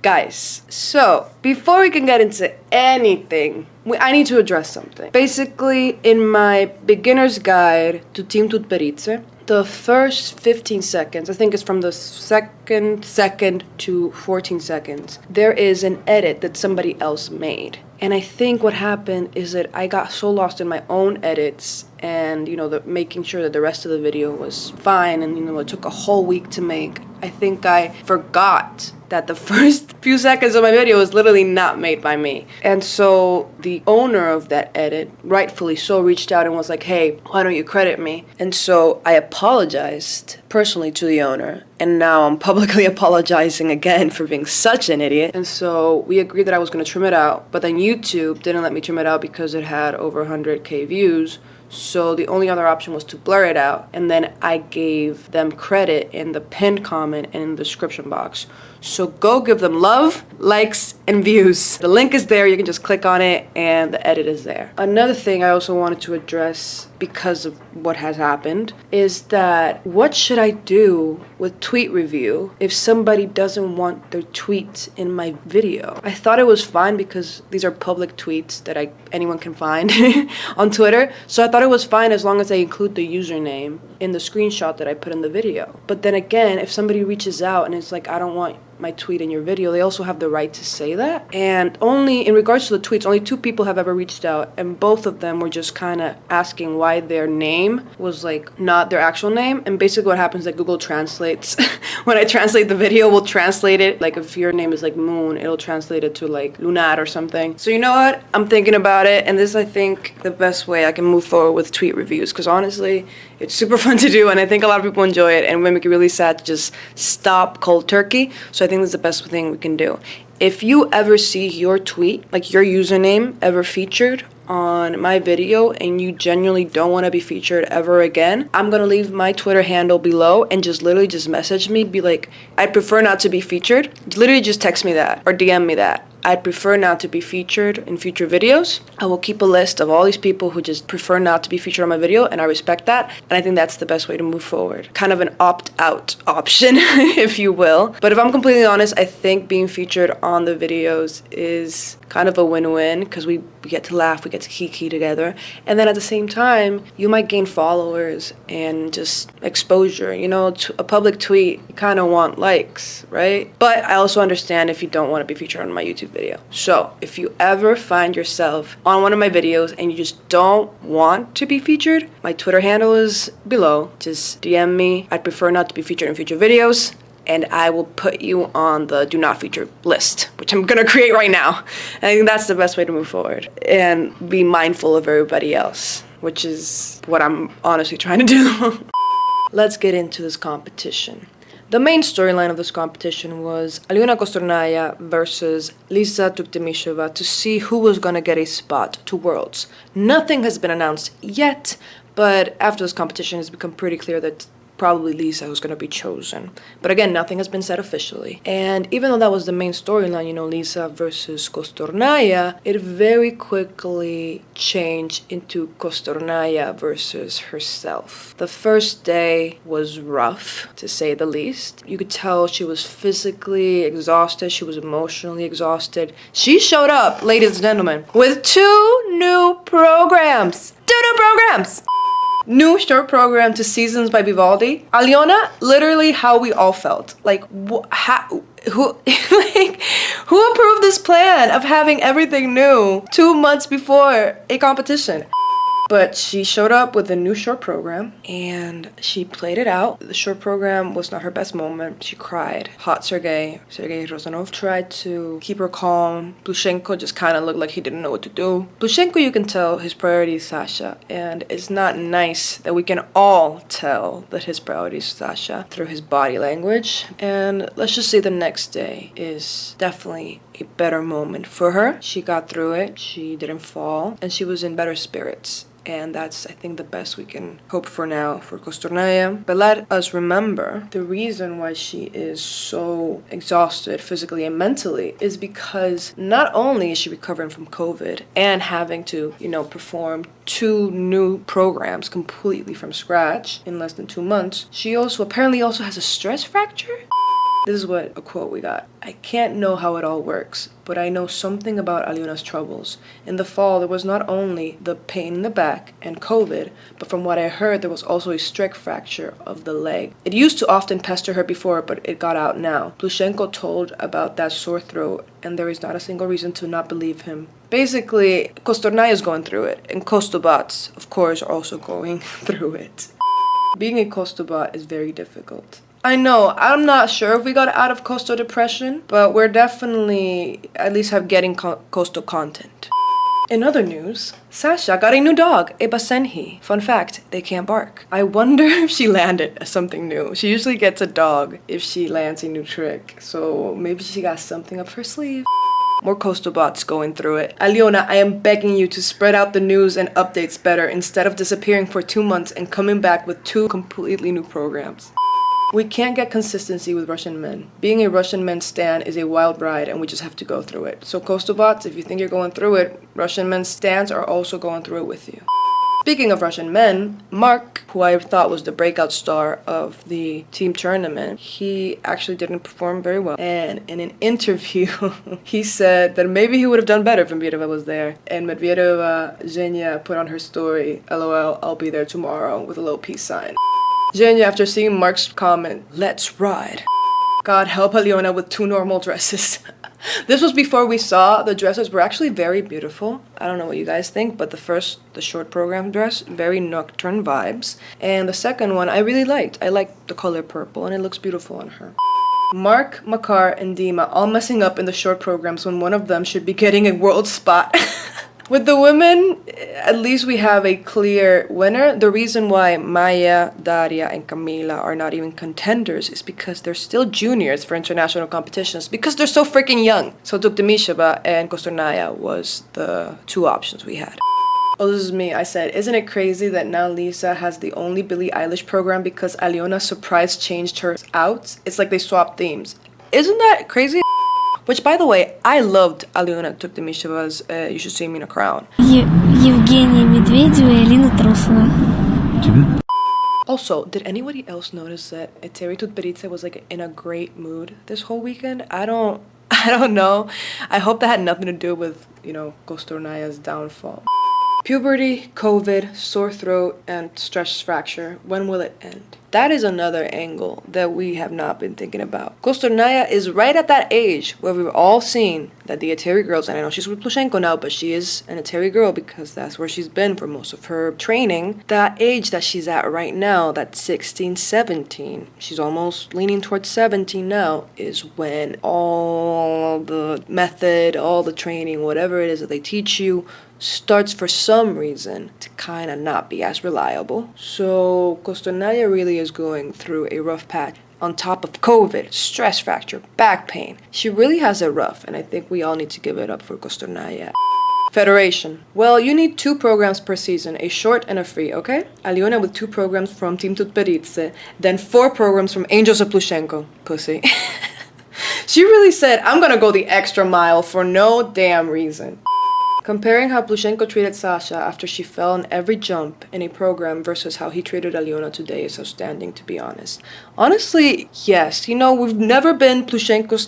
Guys, so before we can get into anything, I need to address something. Basically, in my beginner's guide to Team Tutperitze, the first 15 seconds, I think it's from the second to 14 seconds, there is an edit that somebody else made. And I think what happened is that I got so lost in my own edits and, making sure that the rest of the video was fine. And, it took a whole week to make. I think I forgot that the first few seconds of my video was literally not made by me. And so the owner of that edit, rightfully so, reached out and was like, hey, why don't you credit me? And so I apologized personally to the owner. And now I'm publicly apologizing again for being such an idiot. And so we agreed that I was going to trim it out. But then YouTube didn't let me trim it out because it had over 100K views. So the only other option was to blur it out. And then I gave them credit in the pinned comment and in the description box. So go give them love, likes, and views. The link is there. You can just click on it and the edit is there. Another thing I also wanted to address because of what has happened is that what should I do with tweet review if somebody doesn't want their tweets in my video? I thought it was fine because these are public tweets that anyone can find on Twitter. So I thought it was fine as long as I include the username in the screenshot that I put in the video. But then again, if somebody reaches out and it's like, I don't want my tweet in your video, they also have the right to say that. And only in regards to the tweets, only 2 people have ever reached out, and both of them were just kind of asking why their name was like not their actual name. And basically what happens is that Google translates when I translate the video, we'll translate it, like if your name is like Moon, it'll translate it to like Lunar or something. So you know what, I'm thinking about it, and this is, I think, the best way I can move forward with tweet reviews, because honestly it's super fun to do and I think a lot of people enjoy it, and it would make it really sad to just stop cold turkey. So I think that's the best thing we can do. If you ever see your tweet, like your username, ever featured on my video and you genuinely don't want to be featured ever again, I'm gonna leave my Twitter handle below and just literally just message me, be like, I'd prefer not to be featured. Literally just text me that or DM me that. I'd prefer not to be featured in future videos. I will keep a list of all these people who just prefer not to be featured on my video, and I respect that. And I think that's the best way to move forward. Kind of an opt-out option, if you will. But if I'm completely honest, I think being featured on the videos is kind of a win-win, because we get to laugh, we get to kiki together. And then at the same time, you might gain followers and just exposure. To a public tweet, you kind of want likes, right? But I also understand if you don't want to be featured on my YouTube video. So if you ever find yourself on one of my videos and you just don't want to be featured, my Twitter handle is below. Just DM me. I'd prefer not to be featured in future videos, and I will put you on the do not feature list, which I'm gonna create right now. I think that's the best way to move forward and be mindful of everybody else, which is what I'm honestly trying to do. Let's get into this competition. The main storyline of this competition was Kostornaia versus Liza to see who was going to get a spot to Worlds. Nothing has been announced yet, but after this competition it's become pretty clear that probably Liza was going to be chosen. But again, nothing has been said officially. And even though that was the main storyline, Liza versus Kostornaia, it very quickly changed into Kostornaia versus herself. The first day was rough, to say the least. You could tell she was physically exhausted, she was emotionally exhausted. She showed up, ladies and gentlemen, with 2 new programs. 2 new programs! New short program to Seasons by Vivaldi. Aliona, literally how we all felt. Like, who approved this plan of having everything new 2 months before a competition? But she showed up with a new short program and she played it out. The short program was not her best moment. She cried. Hot Sergei Rozanov tried to keep her calm. Plushenko just kind of looked like he didn't know what to do. Plushenko, you can tell his priority is Sasha, and it's not nice that we can all tell that his priority is Sasha through his body language. And let's just say the next day is definitely a better moment for her. She got through it, she didn't fall, and she was in better spirits. And that's, I think, the best we can hope for now for Kostornaia. But let us remember, the reason why she is so exhausted physically and mentally is because not only is she recovering from COVID and having to, perform 2 new programs completely from scratch in less than 2 months, she apparently also has a stress fracture. This is what a quote we got. I can't know how it all works, but I know something about Aliona's troubles. In the fall, there was not only the pain in the back and COVID, but from what I heard, there was also a stress fracture of the leg. It used to often pester her before, but it got out now. Plushenko told about that sore throat, and there is not a single reason to not believe him. Basically, Kostornaia is going through it, and Kostobots, of course, are also going through it. Being a Kostobot is very difficult. I know, I'm not sure if we got out of coastal depression, but we're definitely at least getting coastal content. In other news, Sasha got a new dog, a Basenji. Fun fact, they can't bark. I wonder if she landed something new. She usually gets a dog if she lands a new trick, so maybe she got something up her sleeve. More coastal bots going through it. Aliona, I am begging you to spread out the news and updates better instead of disappearing for 2 months and coming back with 2 completely new programs. We can't get consistency with Russian men. Being a Russian men stan is a wild ride and we just have to go through it. So coastal bots, if you think you're going through it, Russian men stans are also going through it with you. Speaking of Russian men, Mark, who I thought was the breakout star of the team tournament, he actually didn't perform very well. And in an interview, he said that maybe he would have done better if Medvedeva was there. And Medvedeva, Zhenya, put on her story, LOL, I'll be there tomorrow, with a little peace sign. Zhenya, after seeing Mark's comment, let's ride. God help Aliona with 2 normal dresses. This was before we saw the dresses were actually very beautiful. I don't know what you guys think, but the short program dress, very nocturne vibes. And the second one I really liked. I liked the color purple and it looks beautiful on her. Mark, Makar, and Dima all messing up in the short programs when one of them should be getting a world spot. With the women, at least we have a clear winner. The reason why Maiia, Daria, and Camila are not even contenders is because they're still juniors for international competitions because they're so freaking young. So Tuktemisheva and Kostornaia was the 2 options we had. Oh, this is me. I said, isn't it crazy that now Liza has the only Billie Eilish program because Aliona surprise changed hers out? It's like they swapped themes. Isn't that crazy? Which, by the way, I loved Aliona Tuktemisheva's You Should See Me in a Crown. Евгения Медведева и Алина Трусова. Also, did anybody else notice that Eteri Tutberidze was like in a great mood this whole weekend? I don't know. I hope that had nothing to do with, Kostornaia's downfall. Puberty, COVID, sore throat, and stress fracture. When will it end? That is another angle that we have not been thinking about. Kostornaia is right at that age where we've all seen that the Eteri girls, and I know she's with Plushenko now, but she is an Eteri girl because that's where she's been for most of her training. That age that she's at right now, that 16, 17, she's almost leaning towards 17 now, is when all the method, all the training, whatever it is that they teach you, starts for some reason to kind of not be as reliable. So Kostornaia really is going through a rough patch. On top of COVID, stress fracture, back pain. She really has it rough, and I think we all need to give it up for Kostornaia. Federation. Well, you need 2 programs per season, a short and a free, okay? Aliona with 2 programs from Team Tutberidze, then 4 programs from Angels of Plushenko. Pussy. She really said, I'm gonna go the extra mile for no damn reason. Comparing how Plushenko treated Sasha after she fell on every jump in a program versus how he treated Aliona today is outstanding, to be honest. Honestly, yes, we've never been Plushenko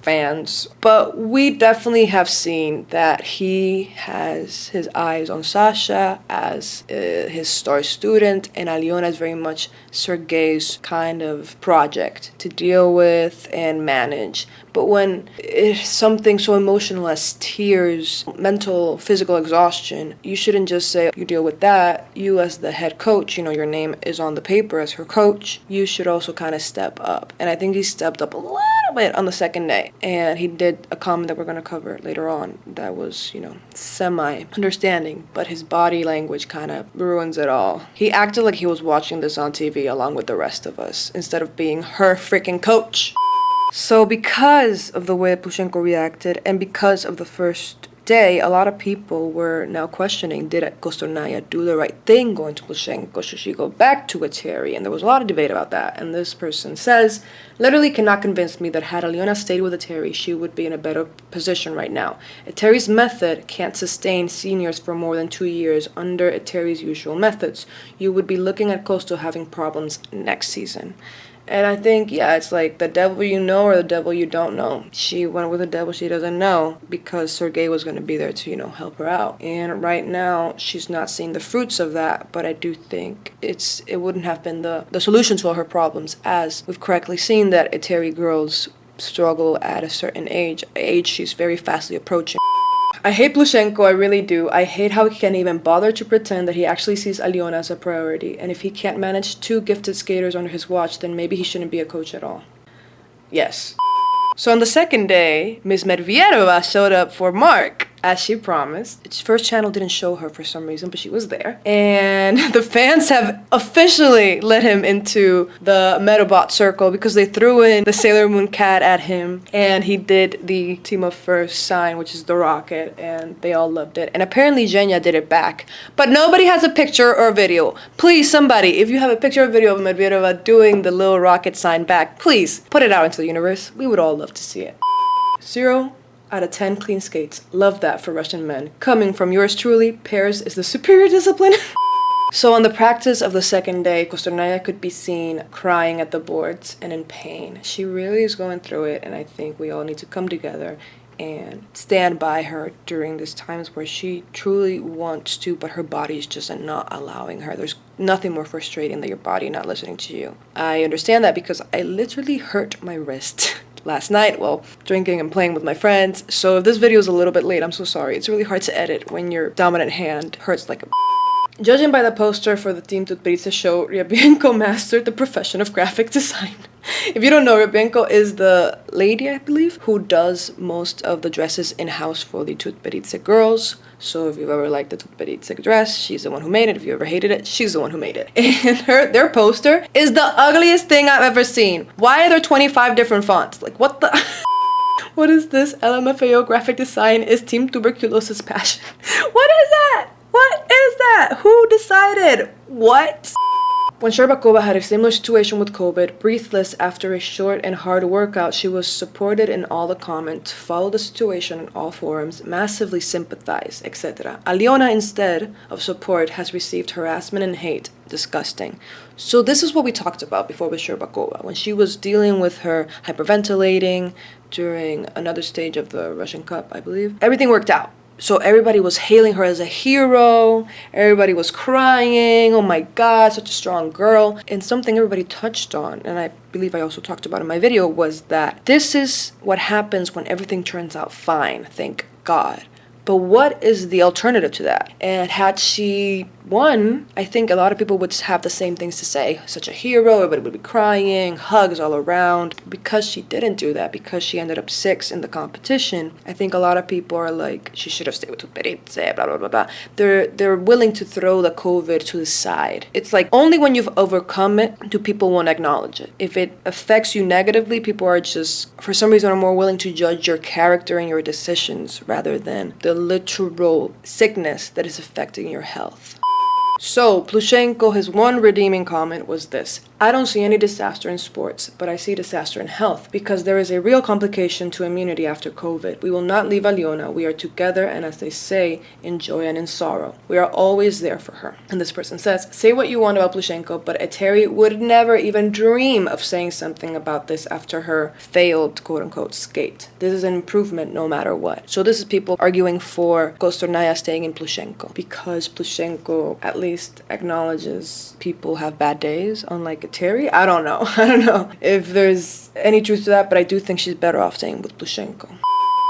fans, but we definitely have seen that he has his eyes on Sasha as his star student, and Aliona is very much Sergei's kind of project to deal with and manage. But when it's something so emotional as tears, mental, physical exhaustion, you shouldn't just say, you deal with that. You as the head coach, your name is on the paper as her coach. You should also kind of step up. And I think he stepped up a little bit on the second day. And he did a comment that we're going to cover later on that was, semi-understanding. But his body language kind of ruins it all. He acted like he was watching this on TV along with the rest of us, instead of being her freaking coach. So because of the way Plushenko reacted and because of the first day, a lot of people were now questioning, did Kostornaia do the right thing going to Plushenko? Should she go back to Eteri? And there was a lot of debate about that. And this person says, literally cannot convince me that had Aliona stayed with Eteri, she would be in a better position right now. Eteri's method can't sustain seniors for more than 2 years under Eteri's usual methods. You would be looking at Kosto having problems next season. And I think, yeah, it's like the devil you know or the devil you don't know. She went with the devil she doesn't know because Sergey was going to be there to, help her out. And right now, she's not seeing the fruits of that, but I do think it wouldn't have been the solution to all her problems, as we've correctly seen that Eteri girls struggle at a certain age she's very fastly approaching. I hate Plushenko, I really do. I hate how he can't even bother to pretend that he actually sees Aliona as a priority, and if he can't manage 2 gifted skaters under his watch, then maybe he shouldn't be a coach at all. Yes. So on the second day, Ms. Medvedeva showed up for Mark, as she promised. Its first channel didn't show her for some reason, but she was there. And the fans have officially let him into the Metabot circle because they threw in the Sailor Moon cat at him. And he did the Team of First sign, which is the rocket, and they all loved it. And apparently Zhenya did it back. But nobody has a picture or a video. Please, somebody, if you have a picture or video of Medvedeva doing the little rocket sign back, please put it out into the universe. We would all love to see it. 0 out of 10 clean skates. Love that for Russian men. Coming from yours truly, pairs is the superior discipline. So on the practice of the second day, Kostornaia could be seen crying at the boards and in pain. She really is going through it, and I think we all need to come together and stand by her during these times where she truly wants to, but her body is just not allowing her. There's nothing more frustrating than your body not listening to you. I understand that because I literally hurt my wrist last night while drinking and playing with my friends. So if this video is a little bit late, I'm so sorry. It's really hard to edit when your dominant hand hurts like a Judging by the poster for the Team Tutberidze show, Ryabenko mastered the profession of graphic design. If you don't know, Ryabenko is the lady, I believe, who does most of the dresses in-house for the Tutberidze girls. So if you've ever liked the Tutberidze dress, she's the one who made it. If you ever hated it, she's the one who made it. And their poster is the ugliest thing I've ever seen. Why are there 25 different fonts? Like, what the... What is this? LMFAO graphic design is Team Tuberculosis passion. What is that? What is that? Who decided? What? When Sherbakova had a similar situation with COVID, breathless after a short and hard workout, she was supported in all the comments, followed the situation in all forums, massively sympathized, etc. Aliona, instead of support, has received harassment and hate. Disgusting. So this is what we talked about before with Sherbakova. When she was dealing with her hyperventilating during another stage of the Russian Cup, I believe, everything worked out. So everybody was hailing her as a hero, everybody was crying, oh my god, such a strong girl. And something everybody touched on, and I believe I also talked about in my video, was that this is what happens when everything turns out fine, thank God. But what is the alternative to that? And had she won, I think a lot of people would have the same things to say. Such a hero, everybody would be crying, hugs all around. Because she didn't do that, because she ended up 6th in the competition, I think a lot of people are like, she should have stayed with Tutberidze, blah, blah, blah, blah. They're willing to throw the COVID to the side. It's like, only when you've overcome it do people want to acknowledge it. If it affects you negatively, people are just, for some reason, are more willing to judge your character and your decisions rather than the literal sickness that is affecting your health. So, Plushenko, his one redeeming comment was this: I don't see any disaster in sports, but I see disaster in health, because there is a real complication to immunity after COVID. We will not leave Aliona. We are together, and as they say, in joy and in sorrow. We are always there for her. And this person says, say what you want about Plushenko, but Eteri would never even dream of saying something about this after her failed, quote-unquote, skate. This is an improvement no matter what. So this is people arguing for Kostornaia staying in Plushenko, because Plushenko, at least, acknowledges people have bad days, unlike Eteri. I don't know if there's any truth to that, but I do think she's better off staying with Plushenko.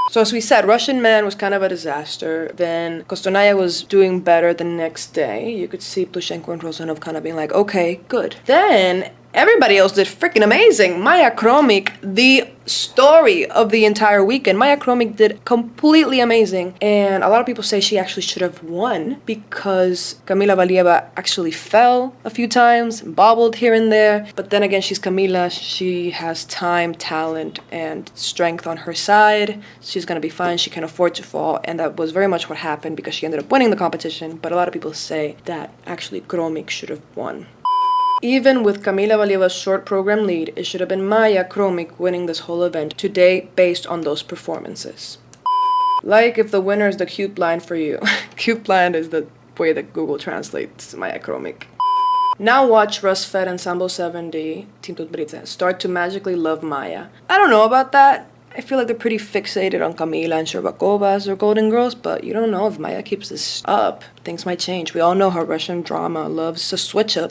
So as we said, Russian Man was kind of a disaster. Then Kostornaia was doing better the next day. You could see Plushenko and Rosanov kind of being like, okay, good. Then everybody else did freaking amazing. Maiia Kromik, the story of the entire weekend. Maiia Kromik did completely amazing. And a lot of people say she actually should have won because Kamila Valieva actually fell a few times, bobbled here and there. But then again, she's Kamila. She has time, talent, and strength on her side. She's going to be fine. She can afford to fall. And that was very much what happened because she ended up winning the competition. But a lot of people say that actually Kromik should have won. Even with Kamila Valieva's short program lead, it should have been Maiia Kromik winning this whole event today based on those performances. Like if the winner is the cute blind for you. Cute blind is the way that Google translates Maiia Kromik. Now watch Rusfed Ensemble 70, Team Tutbrice, start to magically love Maiia. I don't know about that. I feel like they're pretty fixated on Kamila and Sherbakova as their golden girls, but you don't know if Maiia keeps this up. Things might change. We all know how Russian drama loves to switch up.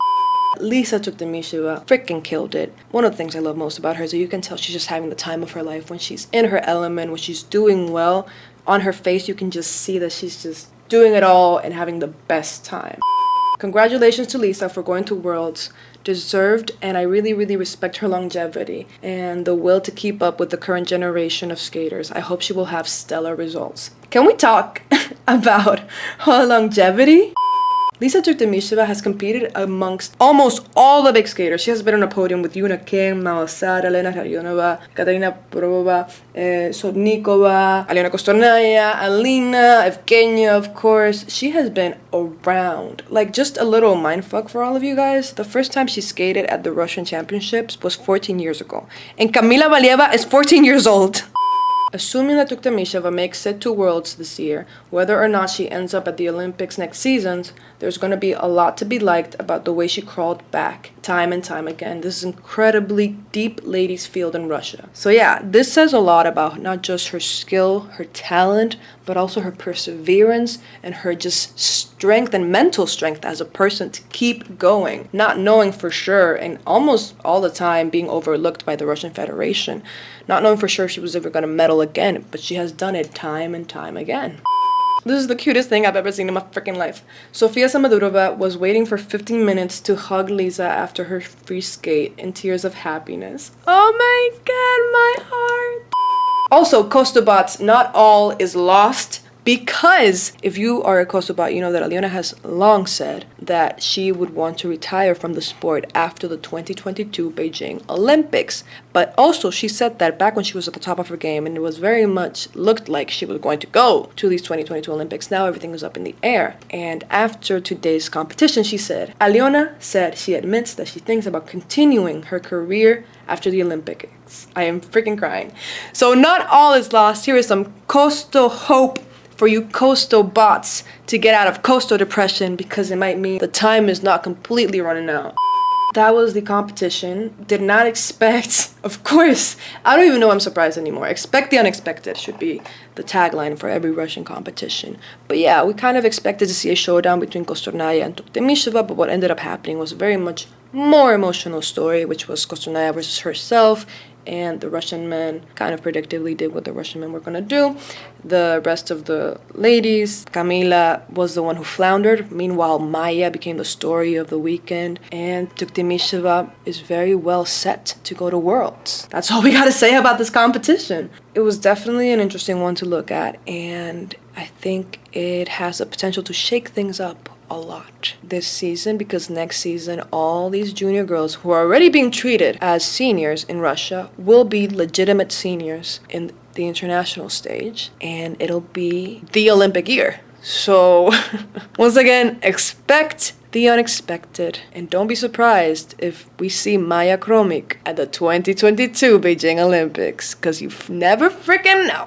Liza Tuktamisheva freaking killed it. One of the things I love most about her is that you can tell she's just having the time of her life when she's in her element, when she's doing well. On her face, you can just see that she's just doing it all and having the best time. Congratulations to Liza for going to Worlds. Deserved, and I really, really respect her longevity and the will to keep up with the current generation of skaters. I hope she will have stellar results. Can we talk about her longevity? Liza Tuktamisheva has competed amongst almost all the big skaters. She has been on a podium with Yuna Kim, Maosar, Elena Rayonova, Katarina Porova, Sotnikova, Aliona Kostornaia, Alina, Evgenia, of course. She has been around. Like, just a little mindfuck for all of you guys. The first time she skated at the Russian Championships was 14 years ago. And Kamila Valieva is 14 years old. Assuming that Tuktamisheva makes it to Worlds this year, whether or not she ends up at the Olympics next season, there's going to be a lot to be liked about the way she crawled back time and time again. This is incredibly deep ladies field in Russia. So yeah, this says a lot about not just her skill, her talent, but also her perseverance and her just strength and mental strength as a person to keep going, not knowing for sure and almost all the time being overlooked by the Russian Federation, not knowing for sure she was ever going to medal again, but she has done it time and time again. This is the cutest thing I've ever seen in my freaking life. Sofia Samadurova was waiting for 15 minutes to hug Liza after her free skate in tears of happiness. Oh my god, my heart! Also, Kostobots, not all is lost, because if you are a Kostobot, you know that Aliona has long said that she would want to retire from the sport after the 2022 Beijing Olympics. But also she said that back when she was at the top of her game and it was very much looked like she was going to go to these 2022 Olympics. Now everything is up in the air. And after today's competition, she said, Aliona said she admits that she thinks about continuing her career after the Olympics. I am freaking crying. So not all is lost. Here is some Kosto hope for you Kosto bots to get out of Kosto depression, because it might mean the time is not completely running out. That was the competition. Did not expect, of course, I don't even know I'm surprised anymore. Expect the unexpected should be the tagline for every Russian competition. But yeah, we kind of expected to see a showdown between Kostornaia and Tuktamisheva, but what ended up happening was a very much more emotional story, which was Kostornaia versus herself. And the Russian men kind of predictably did what the Russian men were going to do. The rest of the ladies, Kamila was the one who floundered. Meanwhile, Maiia became the story of the weekend. And Tuktamisheva is very well set to go to Worlds. That's all we got to say about this competition. It was definitely an interesting one to look at. And I think it has the potential to shake things up a lot this season, because next season all these junior girls who are already being treated as seniors in Russia will be legitimate seniors in the international stage, and it'll be the Olympic year. So once again, expect the unexpected, and don't be surprised if we see Maiia Kromik at the 2022 Beijing Olympics, because you never freaking know.